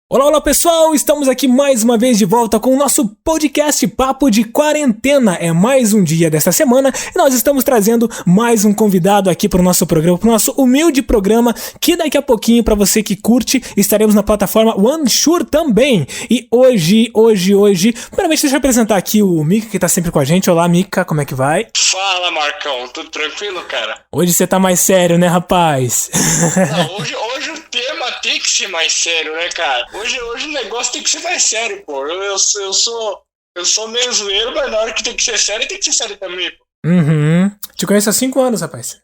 Olá, olá pessoal, estamos aqui mais uma vez de volta com o nosso podcast Papo de Quarentena. É mais um dia desta semana e nós estamos trazendo mais um convidado aqui para o nosso programa, para o nosso humilde programa, que daqui a pouquinho, para você que curte, estaremos na plataforma OneSure também. E hoje, primeiramente deixa eu apresentar aqui o Mika, que tá sempre com a gente. Olá, Mika, como é que vai? Fala, Marcão, tudo tranquilo, cara? Hoje você tá mais sério, né, rapaz? Não, hoje o tema tem que ser mais sério, né, cara? Hoje o negócio tem que ser mais sério, pô. Eu sou meio zoeiro, mas na hora que tem que ser sério, tem que ser sério também, pô. Uhum. Te conheço há 5 anos, rapaz.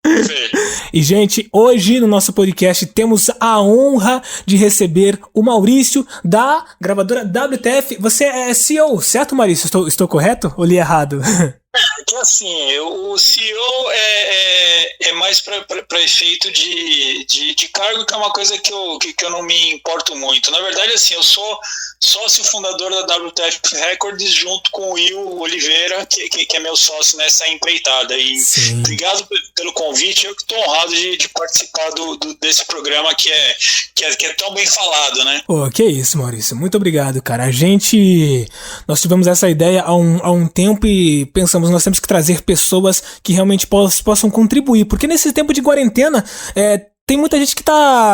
Sei. E, gente, hoje no nosso podcast temos a honra de receber o Maurício da gravadora WTF. Você é CEO, certo, Maurício? Estou correto ou li errado? Que assim, o CEO é mais para efeito de cargo, que é uma coisa que eu não me importo muito. Na verdade, assim, eu sou sócio fundador da WTF Records junto com o Will Oliveira, que é meu sócio nessa empreitada. E Sim. Obrigado pelo convite. Eu que estou honrado de participar desse programa que é tão bem falado, né? Pô, que isso, Maurício. Muito obrigado, cara. Nós tivemos essa ideia há um tempo e pensamos, nós temos que trazer pessoas que realmente possam contribuir, porque nesse tempo de quarentena, tem muita gente que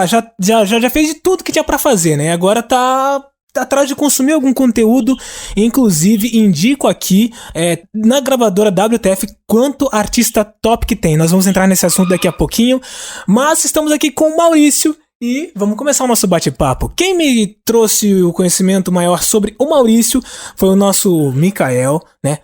já fez de tudo que tinha pra fazer, né? Agora tá atrás de consumir algum conteúdo. Inclusive, indico aqui na gravadora WTF quanto artista top que tem. Nós vamos entrar nesse assunto daqui a pouquinho, mas estamos aqui com o Maurício e vamos começar o nosso bate-papo. Quem me trouxe o conhecimento maior sobre o Maurício foi o nosso Mikael, né?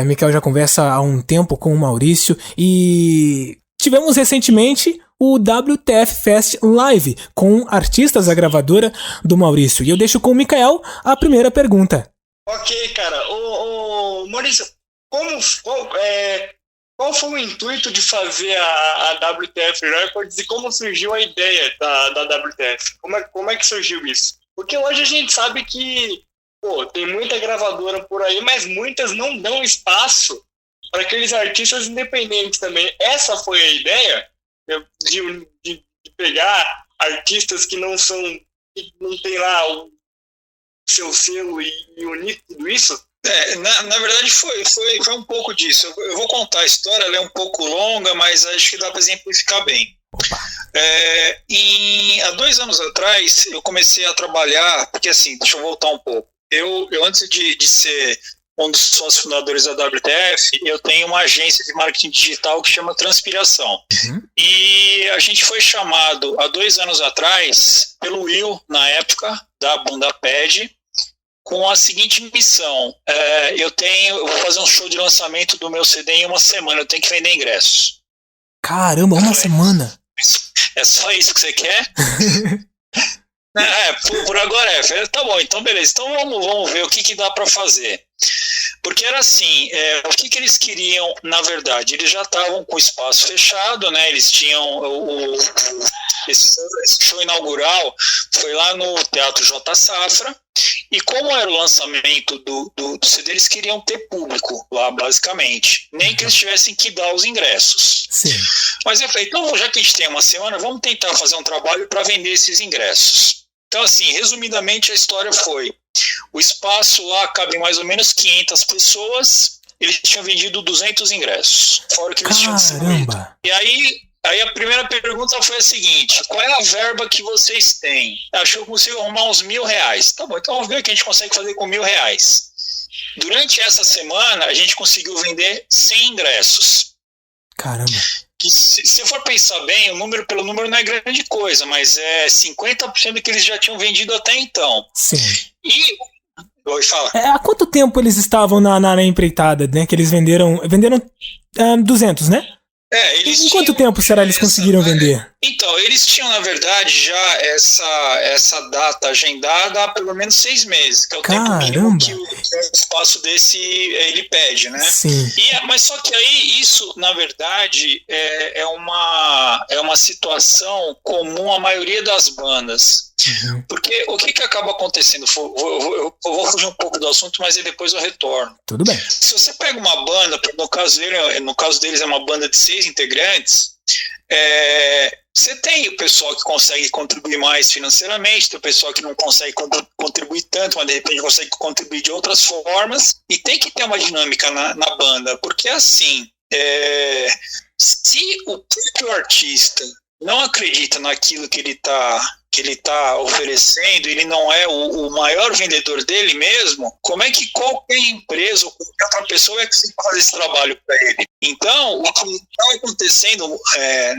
Mikael já conversa há um tempo com o Maurício e tivemos recentemente o WTF Fest Live com artistas da gravadora do Maurício. E eu deixo com o Mikael a primeira pergunta. Ok, cara. Ô Maurício, qual foi o intuito de fazer a WTF Records e como surgiu a ideia da WTF? Como é que surgiu isso? Porque hoje a gente sabe que tem muita gravadora por aí, mas muitas não dão espaço para aqueles artistas independentes também. Essa foi a ideia de pegar artistas que não tem lá o seu selo e unir tudo isso? Na verdade foi um pouco disso. Eu vou contar a história, ela é um pouco longa, mas acho que dá para exemplificar bem. Há 2 anos atrás eu comecei a trabalhar, porque assim, deixa eu voltar um pouco. Eu antes de ser um dos sócios fundadores da WTF, eu tenho uma agência de marketing digital que chama Transpiração. Uhum. E a gente foi chamado há 2 anos atrás pelo Will, na época, da Bunda Pad, com a seguinte missão. Eu vou fazer um show de lançamento do meu CD em 1 semana, eu tenho que vender ingressos. Caramba, 1 semana? É só isso que você quer? Por agora tá bom, então beleza, então vamos ver o que dá para fazer, porque era assim, o que eles queriam, na verdade, eles já estavam com o espaço fechado, né, eles tinham esse show inaugural, foi lá no Teatro J. Safra, e como era o lançamento do CD, eles queriam ter público lá, basicamente, nem que eles tivessem que dar os ingressos. Sim. Mas eu falei, então já que a gente tem 1 semana, vamos tentar fazer um trabalho para vender esses ingressos. Então, assim, resumidamente, a história foi: o espaço lá cabe mais ou menos 500 pessoas, eles tinham vendido 200 ingressos, fora o que eles tinham distribuído. E aí a primeira pergunta foi a seguinte: qual é a verba que vocês têm? Acho que eu consigo arrumar uns R$1.000. Tá bom, então vamos ver o que a gente consegue fazer com R$1.000. Durante essa semana, a gente conseguiu vender 100 ingressos. Caramba. Que se eu for pensar bem, pelo número não é grande coisa, mas é 50% do que eles já tinham vendido até então. Sim. Oi, fala. Há quanto tempo eles estavam na empreitada, né? Que eles venderam 200, né? Em quanto tempo será eles conseguiram vender? Então, eles tinham, na verdade, já essa data agendada há pelo menos 6 meses, que é o tempo mínimo que o espaço desse ele pede, né? Sim. Mas só que aí isso, na verdade, é uma situação comum à maioria das bandas. Uhum. Porque o que acaba acontecendo? Eu vou fugir um pouco do assunto, mas aí depois eu retorno. Tudo bem. Se você pega uma banda, no caso deles é uma banda de 6 integrantes, você tem o pessoal que consegue contribuir mais financeiramente, tem o pessoal que não consegue contribuir tanto, mas de repente consegue contribuir de outras formas, e tem que ter uma dinâmica na banda, porque assim, se o próprio artista não acredita naquilo que ele tá oferecendo, ele não é o maior vendedor dele mesmo, como é que qualquer empresa ou qualquer outra pessoa é que se faz esse trabalho para ele? Então, o que estava acontecendo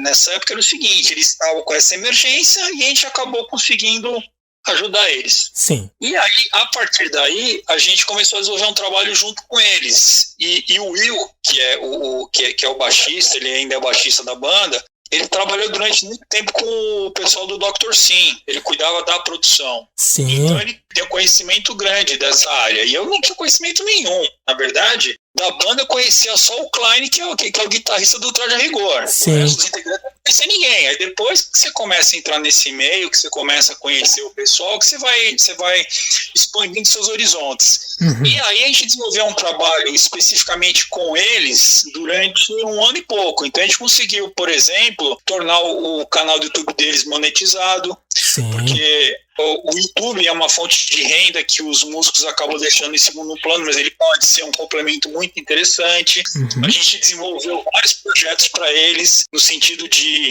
nessa época era o seguinte, eles estavam com essa emergência e a gente acabou conseguindo ajudar eles. Sim. E aí, a partir daí, a gente começou a desenvolver um trabalho junto com eles. E o Will, que é o baixista, ele ainda é o baixista da banda, ele trabalhou durante muito tempo com o pessoal do Dr. Sim. Ele cuidava da produção. Sim. Então ele tem um conhecimento grande dessa área. E eu não tinha conhecimento nenhum. Na verdade, da banda eu conhecia só o Klein, que é o guitarrista do Traje a Rigor. Sim. Os integrantes não conhecia ninguém. Aí depois que você começa a entrar nesse meio, que você começa a conhecer o pessoal, que você vai expandindo seus horizontes. Uhum. E aí a gente desenvolveu um trabalho especificamente com eles durante 1 ano e pouco. Então a gente conseguiu, por exemplo, tornar o canal do YouTube deles monetizado. Sim. Porque o YouTube é uma fonte de renda que os músicos acabam deixando em segundo plano, mas ele pode ser um complemento muito interessante. Uhum. A gente desenvolveu vários projetos para eles, no sentido de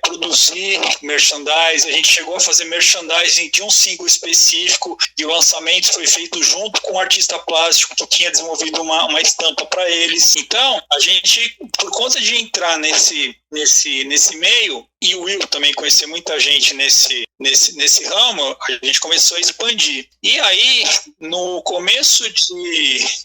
produzir merchandising. A gente chegou a fazer merchandising de um single específico e o lançamento foi feito junto com um artista plástico que tinha desenvolvido uma estampa para eles. Então, a gente, por conta de entrar nesse meio, e o Will também conhecer muita gente nesse ramo, a gente começou a expandir. E aí, no começo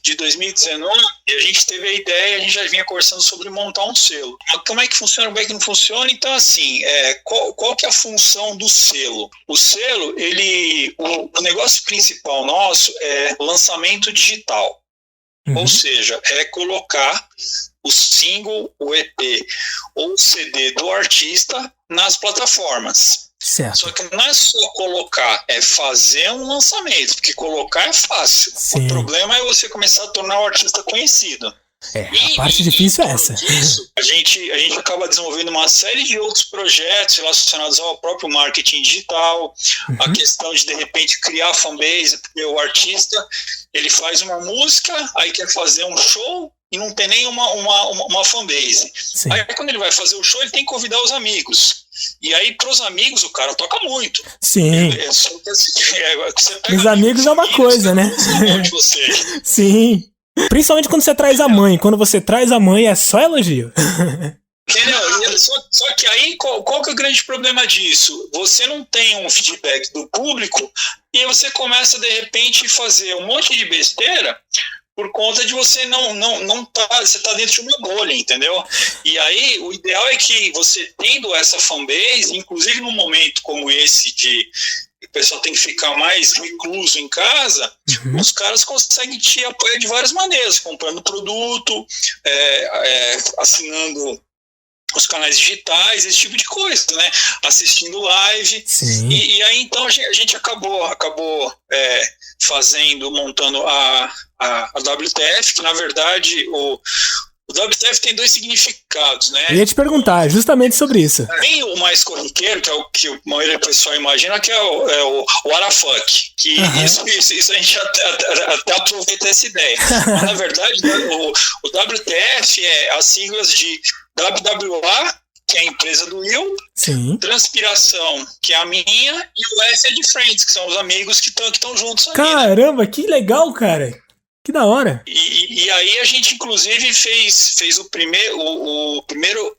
de 2019, a gente teve a ideia, a gente já vinha conversando sobre montar um selo. Mas como é que funciona, como é que não funciona? Então, assim, qual que é a função do selo? O selo, o negócio principal nosso é lançamento digital. Uhum. Ou seja, é colocar o single, o EP ou o CD do artista nas plataformas. Certo. Só que não é só colocar, é fazer um lançamento, porque colocar é fácil. Sim. O problema é você começar a tornar o artista conhecido. A parte difícil é essa. Isso, a gente acaba desenvolvendo uma série de outros projetos relacionados ao próprio marketing digital, a questão de repente criar fanbase, porque o artista ele faz uma música, aí quer fazer um show e não tem nem uma fanbase. Sim. Aí quando ele vai fazer o show, ele tem que convidar os amigos. E aí, pros amigos, o cara toca muito. Sim. Os amigos é uma coisa, né? Sim. Principalmente quando você traz a mãe. Quando você traz a mãe, é só elogio. Entendeu? Só que aí, qual que é o grande problema disso? Você não tem um feedback do público e você começa, de repente, fazer um monte de besteira por conta de você você tá dentro de uma bolha, entendeu? E aí, o ideal é que você tendo essa fanbase, inclusive num momento como esse o pessoal tem que ficar mais recluso em casa, os caras conseguem te apoiar de várias maneiras, comprando produto, assinando os canais digitais, esse tipo de coisa, né? Assistindo live. E aí, então, a gente acabou montando a WTF, que, na verdade, o WTF tem 2 significados, né? Eu ia te perguntar justamente sobre isso. Tem o mais corriqueiro, que é o que a maioria do pessoal imagina, que é o Arafuck. Que isso a gente até aproveita essa ideia. Mas, na verdade, o WTF é as siglas de WWA, que é a empresa do Will, Sim. Transpiração, que é a minha, e o F é de Friends, que são os amigos que estão juntos ali. Caramba, né? Que legal, cara. Que da hora. E aí a gente, inclusive, fez o primeiro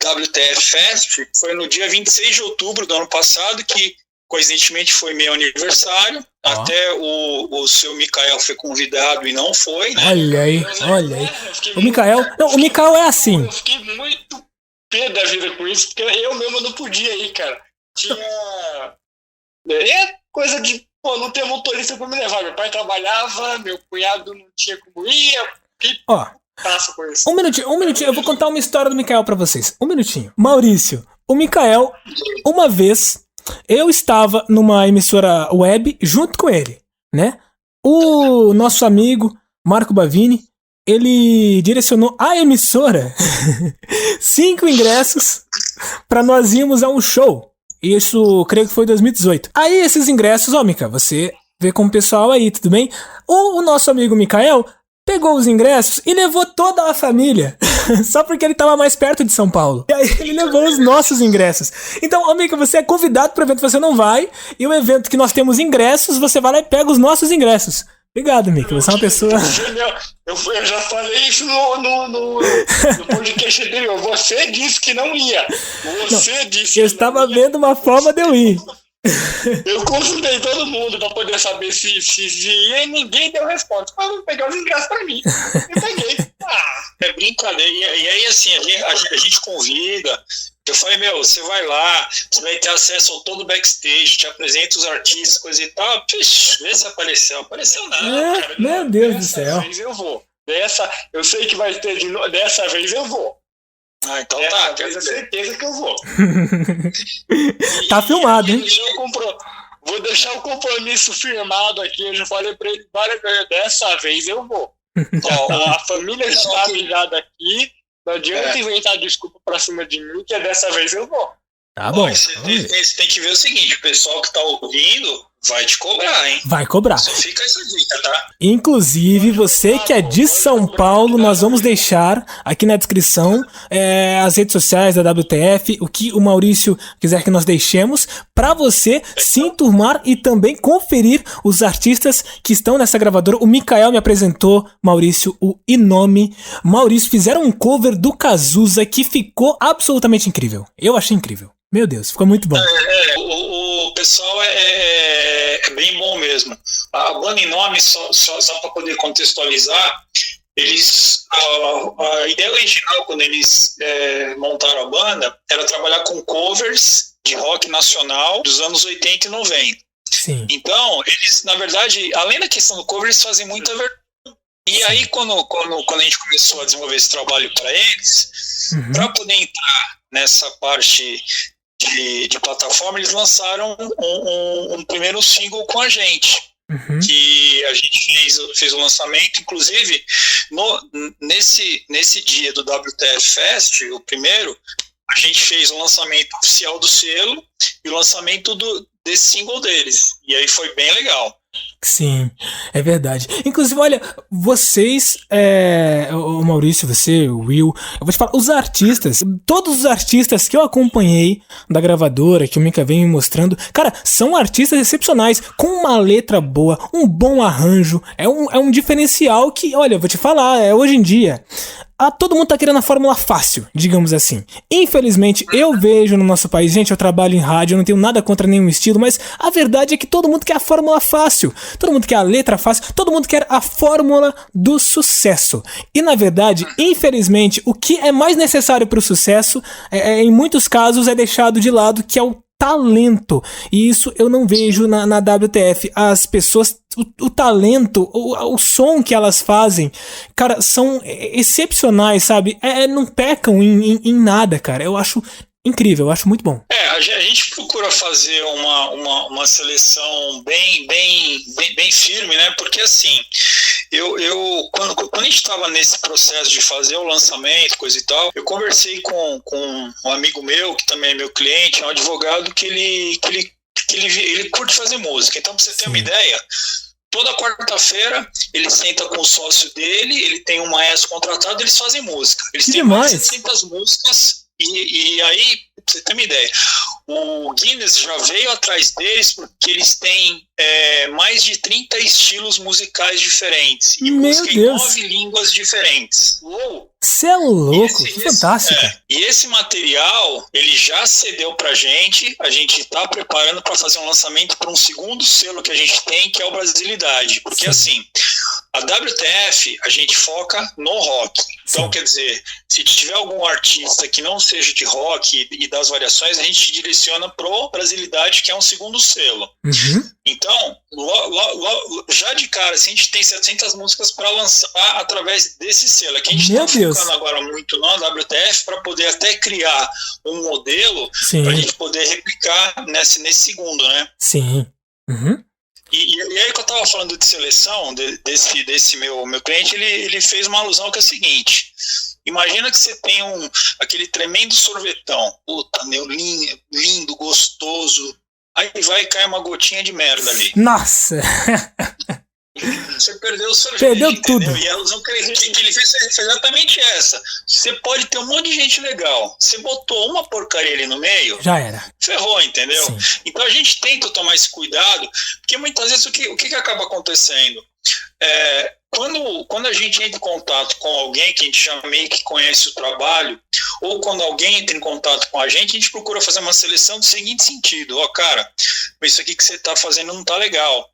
WTF Fest, foi no dia 26 de outubro do ano passado, que coincidentemente foi meu aniversário. Até o seu Mikael foi convidado e não foi, né? Olha aí. O Mikael é assim. Eu fiquei muito pé da vida com isso, porque eu mesmo não podia ir, cara. Tinha... coisa de... não ter motorista pra me levar. Meu pai trabalhava, meu cunhado não tinha como ir. Passa por isso. Um minutinho. Eu vou contar uma história do Mikael pra vocês. Um minutinho. Maurício, o Mikael, uma vez, eu estava numa emissora web junto com ele, né? O nosso amigo Marco Bavini ele direcionou à emissora 5 ingressos pra nós irmos a um show. Isso, creio que foi em 2018. Aí esses ingressos, Mika, você vê com o pessoal aí, tudo bem? O nosso amigo Mikael pegou os ingressos e levou toda a família. Só porque ele tava mais perto de São Paulo. E aí ele levou os nossos ingressos. Então, Mika, você é convidado pro evento, você não vai. E o evento que nós temos ingressos, você vai lá e pega os nossos ingressos. Obrigado, Mika. Você é uma pessoa... Eu já falei isso no podcast anterior. Você disse que não ia. Você disse que eu estava vendo uma forma de eu ir. Eu consultei todo mundo pra poder saber se ia e ninguém deu resposta. Mas eu vou pegar os ingressos pra mim. Eu peguei. É brincadeira. E aí, assim, a gente convida. Eu falei, você vai lá, você vai ter acesso a todo o backstage, te apresenta os artistas, coisa e tal. Pish, vê se apareceu. Apareceu nada, cara. Meu Deus do céu. Dessa vez eu vou. Eu sei que vai ter de novo. Dessa vez eu vou. Então tá. Tenho certeza que eu vou. Tá filmado, hein? Vou deixar o compromisso firmado aqui. Eu já falei pra ele várias vezes. Dessa vez eu vou. A família já tá avisada aqui. Não adianta inventar desculpa pra cima de mim, que dessa vez eu vou. Tá bom. Você tem que ver o seguinte: o pessoal que tá ouvindo vai te cobrar, hein? Vai cobrar. Só fica essa dica, tá? Inclusive, você que é de São Paulo, nós vamos deixar aqui na descrição as redes sociais da WTF, o que o Maurício quiser que nós deixemos, pra você se enturmar e também conferir os artistas que estão nessa gravadora. O Mikael me apresentou, Maurício, o Inome. Maurício, fizeram um cover do Cazuza que ficou absolutamente incrível. Eu achei incrível. Meu Deus, ficou muito bom. O pessoal é bem bom mesmo. A banda em nome, só para poder contextualizar, a ideia original, quando eles montaram a banda, era trabalhar com covers de rock nacional dos anos 80 e 90. Sim. Então, eles, na verdade, além da questão do cover, eles fazem muita versão. E aí, quando a gente começou a desenvolver esse trabalho para eles, para poder entrar nessa parte de plataforma, eles lançaram um primeiro single com a gente, que a gente fez o lançamento. Inclusive, nesse dia do WTF Fest, o primeiro, a gente fez o lançamento oficial do selo e o lançamento desse single deles, e aí foi bem legal. Sim, é verdade. Inclusive, olha, vocês, o Maurício, você, o Will, eu vou te falar, os artistas, todos os artistas que eu acompanhei da gravadora, que o Mika vem me mostrando, cara, são artistas excepcionais, com uma letra boa, um bom arranjo, é um diferencial que, olha, eu vou te falar, hoje em dia... todo mundo tá querendo a fórmula fácil, digamos assim. Infelizmente, eu vejo no nosso país, gente, eu trabalho em rádio, eu não tenho nada contra nenhum estilo, mas a verdade é que todo mundo quer a fórmula fácil, todo mundo quer a letra fácil, todo mundo quer a fórmula do sucesso. E na verdade, infelizmente, o que é mais necessário para o sucesso, em muitos casos, é deixado de lado, que é o talento. E isso eu não vejo na WTF. As pessoas, o talento, o som que elas fazem, cara, são excepcionais, sabe? Não pecam em nada, cara. Eu acho incrível, eu acho muito bom. A gente procura fazer uma seleção bem firme, né? Porque assim, quando a gente estava nesse processo de fazer o lançamento, coisa e tal, eu conversei com um amigo meu, que também é meu cliente, é um advogado, que ele curte fazer música. Então, pra você ter uma ideia, toda quarta-feira ele senta com o sócio dele, ele tem um maestro contratado, eles fazem música. Eles têm mais de 700 músicas. E aí, pra você ter uma ideia, o Guinness já veio atrás deles porque eles têm mais de 30 estilos musicais diferentes e música em 9 línguas diferentes. Uou! Você é louco, que fantástico. E esse material, ele já cedeu pra gente, a gente tá preparando para fazer um lançamento para um segundo selo que a gente tem, que é o Brasilidade. Porque assim, a WTF, a gente foca no rock. Então, quer dizer, se tiver algum artista que não seja de rock e das variações, a gente direciona pro Brasilidade, que é um segundo selo. Então, já de cara, assim, a gente tem 700 músicas para lançar através desse selo. Aqui a gente está focando agora muito na WTF para poder até criar um modelo para a gente poder replicar nesse segundo, né? Sim. E aí que eu tava falando de seleção, desse meu cliente, ele fez uma alusão que é a seguinte: imagina que você tem aquele tremendo sorvetão, puta, meu, lindo, gostoso, aí vai cair uma gotinha de merda ali. Nossa! Você perdeu o sorvete. Perdeu entendeu? tudo. E a ilusão que ele fez foi exatamente essa. Você pode ter um monte de gente legal. Você botou uma porcaria ali no meio, Já era. ferrou, entendeu? Sim. Então a gente tenta tomar esse cuidado, porque muitas vezes o que acaba acontecendo? Quando a gente entra em contato com alguém que a gente já meio que conhece o trabalho, ou quando alguém entra em contato com a gente procura fazer uma seleção do seguinte sentido: cara, isso aqui que você está fazendo não está legal.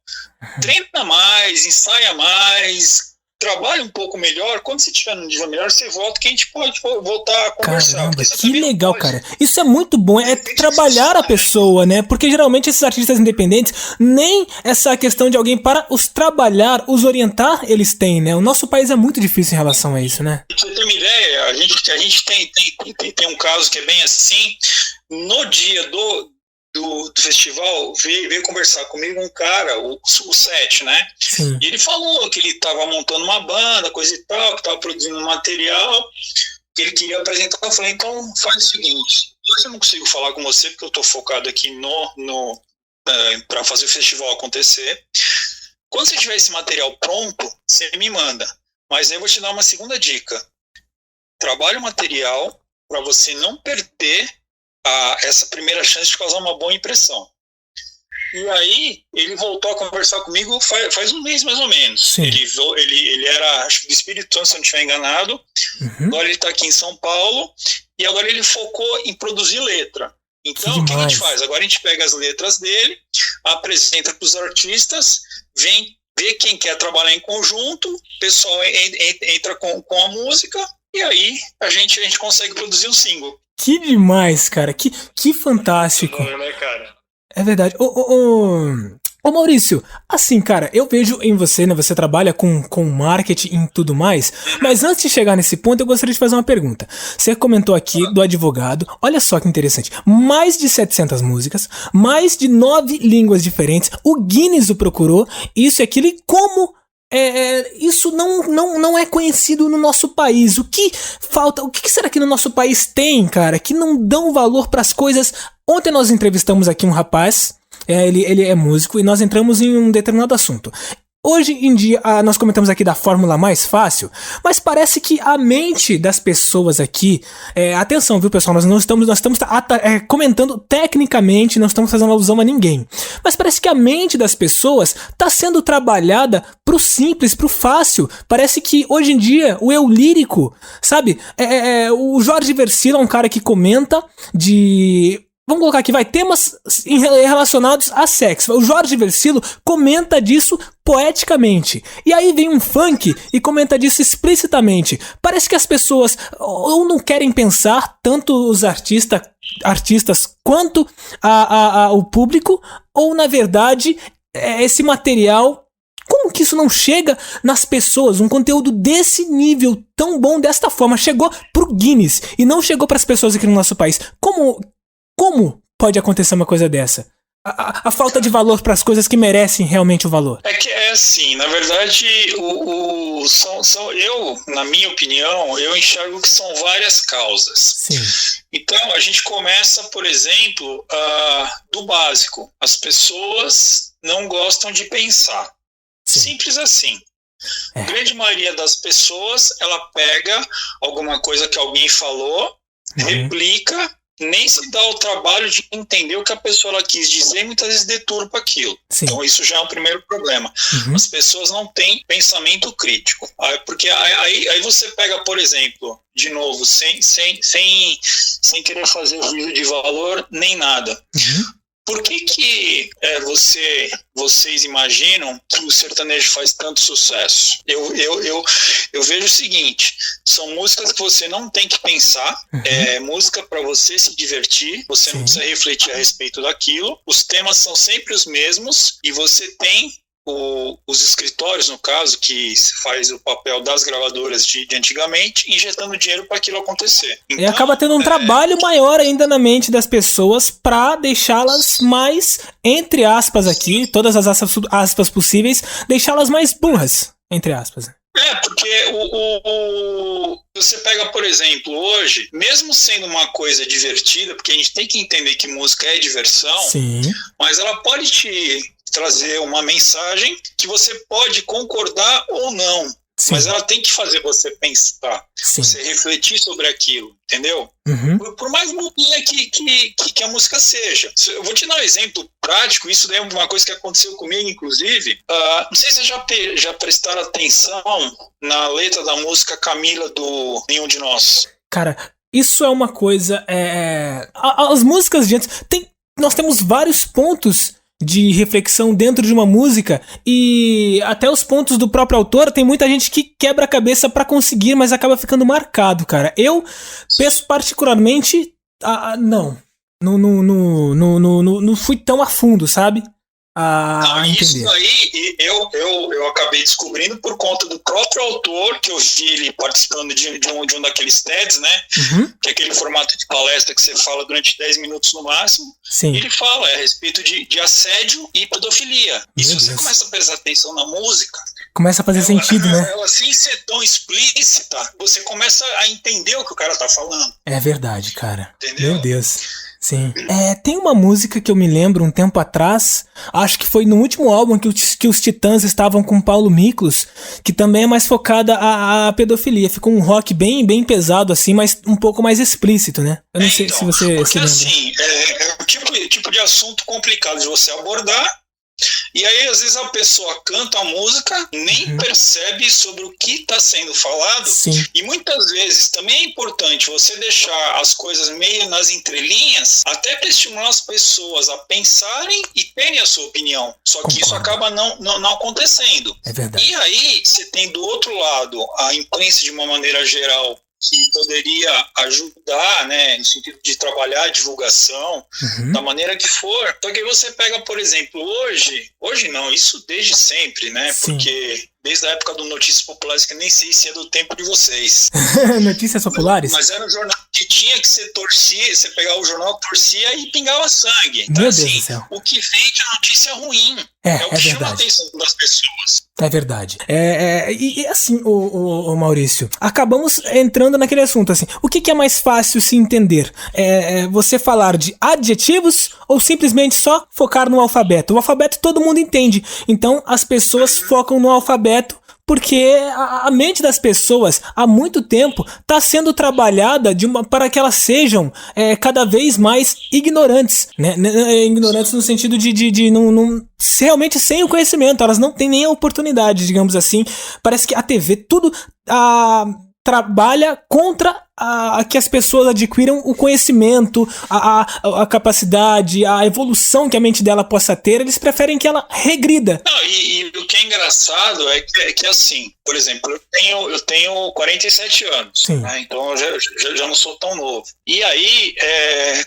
Treina mais, ensaia mais, trabalha um pouco melhor. Quando você estiver num nível melhor, você volta, que a gente pode voltar a conversar. Caramba, que legal, cara. Isso é muito bom, é trabalhar a pessoa, né? Porque geralmente esses artistas independentes, nem essa questão de alguém para os trabalhar, os orientar, eles têm, né? O nosso país é muito difícil em relação a isso, né? Pra você ter uma ideia, a gente tem um caso que é bem assim. No dia do festival, veio conversar comigo um cara, o Sete, né? Sim. E ele falou que ele estava montando uma banda, coisa e tal, que estava produzindo material, que ele queria apresentar. Eu falei, então faz o seguinte: hoje eu não consigo falar com você porque eu estou focado aqui para fazer o festival acontecer. Quando você tiver esse material pronto, você me manda. Mas aí eu vou te dar uma segunda dica: trabalhe o material para você não perder essa primeira chance de causar uma boa impressão. E aí ele voltou a conversar comigo faz um mês mais ou menos. Ele era, acho que do Espírito Santo, se eu não estiver enganado. Agora ele está aqui em São Paulo e agora ele focou em produzir letra. Então o que a gente faz? Agora a gente pega as letras dele, apresenta para os artistas, vê quem quer trabalhar em conjunto, o pessoal entra com a música e aí a gente consegue produzir um single. Que demais, cara. Que fantástico. Bom, né, cara? É verdade. Ô Maurício, assim, cara, eu vejo em você, né? Você trabalha com marketing e tudo mais. Mas antes de chegar nesse ponto, eu gostaria de fazer uma pergunta. Você comentou aqui do advogado. Olha só que interessante. Mais de 700 músicas, mais de 9 línguas diferentes. O Guinness o procurou. Isso e aquilo. E como... isso não é conhecido no nosso país. O que falta? O que será que no nosso país tem, cara, que não dão valor pras coisas? Ontem nós entrevistamos aqui um rapaz, ele é músico, e nós entramos em um determinado assunto. Hoje em dia, nós comentamos aqui da fórmula mais fácil, mas parece que a mente das pessoas aqui... atenção, viu, pessoal? Nós estamos comentando tecnicamente, não estamos fazendo alusão a ninguém. Mas parece que a mente das pessoas está sendo trabalhada pro simples, pro fácil. Parece que hoje em dia o eu lírico, sabe? O Jorge Versilo é um cara que comenta de... Vamos colocar aqui, temas relacionados a sexo. O Jorge Versilo comenta disso poeticamente. E aí vem um funk e comenta disso explicitamente. Parece que as pessoas ou não querem pensar, tanto os artistas quanto o público, ou na verdade, esse material... Como que isso não chega nas pessoas? Um conteúdo desse nível, tão bom, desta forma, chegou pro Guinness e não chegou pras pessoas aqui no nosso país. Como pode acontecer uma coisa dessa? A falta de valor para as coisas que merecem realmente o valor. É que é assim, na verdade, eu, na minha opinião, eu enxergo que são várias causas. Sim. Então, a gente começa, por exemplo, do básico. As pessoas não gostam de pensar. Sim. Simples assim. A grande maioria das pessoas, ela pega alguma coisa que alguém falou, replica, nem se dá o trabalho de entender o que a pessoa ela quis dizer e muitas vezes deturpa aquilo. Sim. Então isso já é um primeiro problema. As pessoas não têm pensamento crítico. Porque aí você pega, por exemplo, de novo, sem querer fazer juízo de valor nem nada. Por que vocês imaginam que o sertanejo faz tanto sucesso? Eu vejo o seguinte: são músicas que você não tem que pensar, é música para você se divertir, você não precisa refletir a respeito daquilo, os temas são sempre os mesmos e você tem os escritórios, no caso, que faz o papel das gravadoras de antigamente, injetando dinheiro para aquilo acontecer. Então, e acaba tendo um trabalho maior ainda na mente das pessoas para deixá-las mais, entre aspas aqui, todas as aspas possíveis, deixá-las mais burras, entre aspas. Porque você pega, por exemplo, hoje, mesmo sendo uma coisa divertida, porque a gente tem que entender que música é diversão, sim, mas ela pode te trazer uma mensagem que você pode concordar ou não. Sim. Mas ela tem que fazer você pensar, sim, você refletir sobre aquilo, entendeu? Uhum. Por mais bobinha que a música seja. Eu vou te dar um exemplo prático, isso daí é uma coisa que aconteceu comigo, inclusive. Não sei se vocês já prestaram atenção na letra da música Camila do Nenhum de Nós. Cara, isso é uma coisa... As músicas de antes... Nós temos vários pontos de reflexão dentro de uma música e até os pontos do próprio autor, tem muita gente que quebra a cabeça pra conseguir, mas acaba ficando marcado, cara. Eu penso particularmente, não fui tão a fundo, sabe? Isso aí eu acabei descobrindo por conta do próprio autor, que eu vi ele participando de um daqueles TEDs, né? Uhum. Que é aquele formato de palestra que você fala durante 10 minutos no máximo. Sim. Ele fala a respeito de assédio e pedofilia. E se você começa a prestar atenção na música, começa a fazer sentido, né? Ela sem ser tão explícita, você começa a entender o que o cara tá falando. É verdade, cara. Entendeu? Meu Deus. Sim. Tem uma música que eu me lembro um tempo atrás, acho que foi no último álbum que os Titãs estavam com Paulo Miklos, que também é mais focada a pedofilia. Ficou um rock bem, bem pesado assim, mas um pouco mais explícito, né? Eu não sei se você se lembra. Assim, é um tipo de assunto complicado de você abordar. E aí, às vezes, a pessoa canta a música, nem percebe sobre o que está sendo falado. Sim. E muitas vezes também é importante você deixar as coisas meio nas entrelinhas, até para estimular as pessoas a pensarem e terem a sua opinião. Só que isso acaba não acontecendo. É verdade. E aí, você tem do outro lado a imprensa de uma maneira geral, que poderia ajudar, né, no sentido de trabalhar a divulgação, da maneira que for. Só que você pega, por exemplo, hoje não, isso desde sempre, né, sim, porque desde a época do Notícias Populares, que eu nem sei se é do tempo de vocês. Notícias Populares? Mas era um jornal que tinha que ser torcia, você pegava o jornal, torcia e pingava sangue. Então, meu assim, Deus do céu, o que vende é notícia ruim. É o que chama a atenção das pessoas. É verdade. E assim, o Maurício, acabamos entrando naquele assunto, assim, o que é mais fácil se entender? Você falar de adjetivos ou simplesmente só focar no alfabeto? O alfabeto todo mundo entende, então as pessoas focam no alfabeto porque a mente das pessoas há muito tempo está sendo trabalhada para que elas sejam cada vez mais ignorantes, né? Ignorantes no sentido de não realmente sem o conhecimento, elas não têm nem a oportunidade, digamos assim. Parece que a TV tudo trabalha contra que as pessoas adquiram o conhecimento, a capacidade, a evolução que a mente dela possa ter. Eles preferem que ela regrida. Não, e o que é engraçado é que assim, por exemplo, eu tenho 47 anos, né, então eu já não sou tão novo. E aí,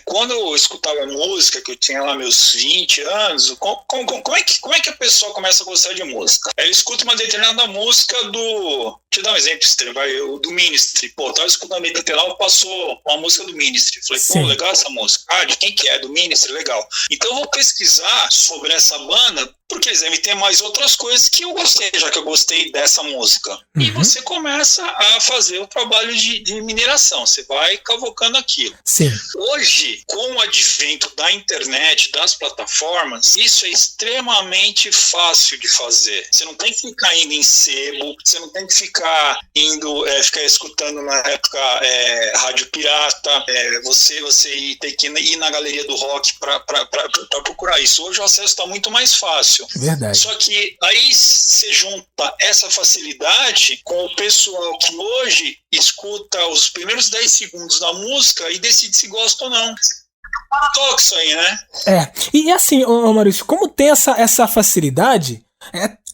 quando eu escutava música, que eu tinha lá meus 20 anos, como é que a pessoa começa a gostar de música? Ela escuta uma determinada música deixa eu dar um exemplo extremo, do Ministry. Pô, tava escutando meio lateral, passou uma música do Ministry. Falei, pô, legal essa música. De quem que é? Do Ministry, legal. Então eu vou pesquisar sobre essa banda, porque eles devem ter mais outras coisas que eu gostei, já que eu gostei dessa música. E você começa a fazer o trabalho de mineração, você vai cavocando aquilo. Sim. Hoje, com o advento da internet, das plataformas, isso é extremamente fácil de fazer. Você não tem que ficar indo em sebo, você não tem que ficar ficar escutando na época rádio pirata, você ter que ir na galeria do rock para procurar isso. Hoje o acesso está muito mais fácil. Verdade. Só que aí você junta essa facilidade com o pessoal que hoje escuta os primeiros 10 segundos da música e decide se gosta ou não. Paradoxo aí, né? E assim, Maurício, como tem essa facilidade,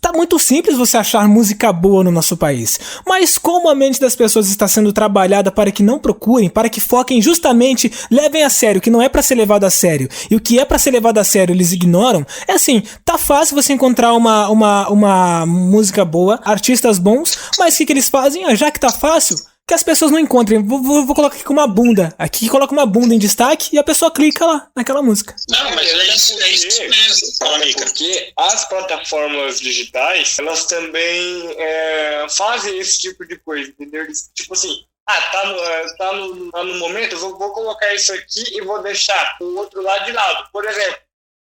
Tá muito simples você achar música boa no nosso país, mas como a mente das pessoas está sendo trabalhada para que não procurem, para que foquem justamente, levem a sério o que não é para ser levado a sério, e o que é para ser levado a sério eles ignoram, é assim, tá fácil você encontrar uma música boa, artistas bons, mas o que eles fazem? Já que tá fácil, que as pessoas não encontrem, vou colocar aqui com uma bunda, aqui coloca uma bunda em destaque e a pessoa clica lá naquela música. Não, mas é isso mesmo. Porque as plataformas digitais, elas também fazem esse tipo de coisa, entendeu? Tipo assim, tá no momento, eu vou colocar isso aqui e vou deixar o outro lado de lado. Por exemplo,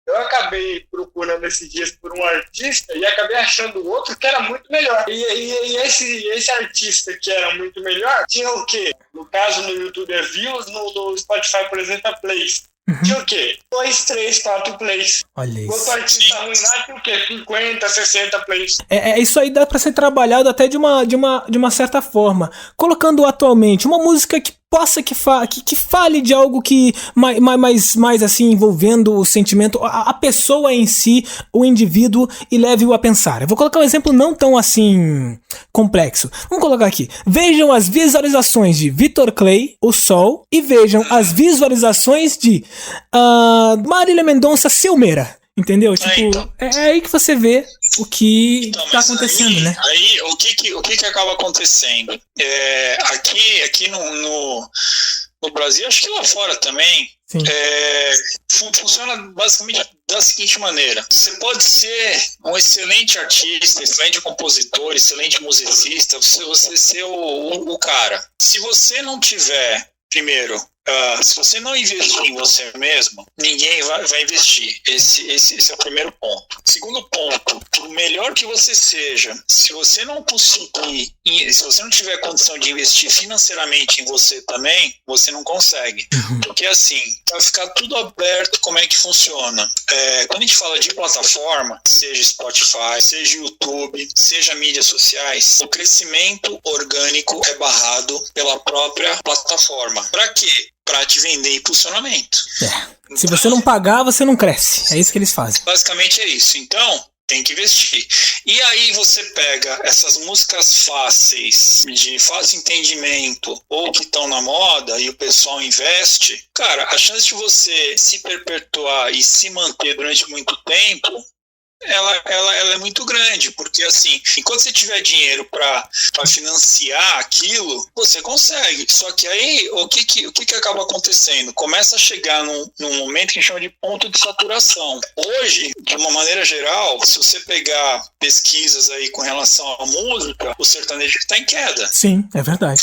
eu acabei procurando esses dias por um artista e acabei achando outro que era muito melhor. E esse artista que era muito melhor tinha o quê? No caso, no YouTube é views, no Spotify, por exemplo, é plays. Tinha o quê? 2, 3, 4 plays. Olha isso. Outro artista ruim lá tinha o quê? 50, 60 plays. Isso aí dá pra ser trabalhado até de uma certa forma. Colocando atualmente uma música que possa que fale de algo que mais assim envolvendo o sentimento, a pessoa em si, o indivíduo, e leve-o a pensar. Eu vou colocar um exemplo não tão assim complexo. Vamos colocar aqui. Vejam as visualizações de Vitor Clay, O Sol, e vejam as visualizações de Marília Mendonça, Silmeira. Entendeu? Tipo, é aí que você vê o que tá acontecendo, né? Aí, o que acaba acontecendo? Aqui no Brasil, acho que lá fora também, funciona basicamente da seguinte maneira. Você pode ser um excelente artista, excelente compositor, excelente musicista, você ser o cara. Se você não tiver, primeiro, se você não investir em você mesmo, ninguém vai investir. Esse é o primeiro ponto. Segundo ponto, por melhor que você seja, se você não conseguir, se você não tiver condição de investir financeiramente em você também, você não consegue. Porque assim, vai ficar tudo aberto. Como é que funciona? Quando a gente fala de plataforma, seja Spotify, seja YouTube, seja mídias sociais, o crescimento orgânico é barrado pela própria plataforma. Para quê? Para te vender impulsionamento. Se você não pagar, você não cresce. É isso que eles fazem. Basicamente é isso. Então, tem que investir. E aí você pega essas músicas fáceis, de fácil entendimento, ou que estão na moda, e o pessoal investe. Cara, a chance de você se perpetuar e se manter durante muito tempo, ela é muito grande, porque assim, enquanto você tiver dinheiro para financiar aquilo, você consegue. Só que aí, o que acaba acontecendo? Começa a chegar num momento que a gente chama de ponto de saturação. Hoje, de uma maneira geral, se você pegar pesquisas aí com relação à música, o sertanejo está em queda. Sim, é verdade.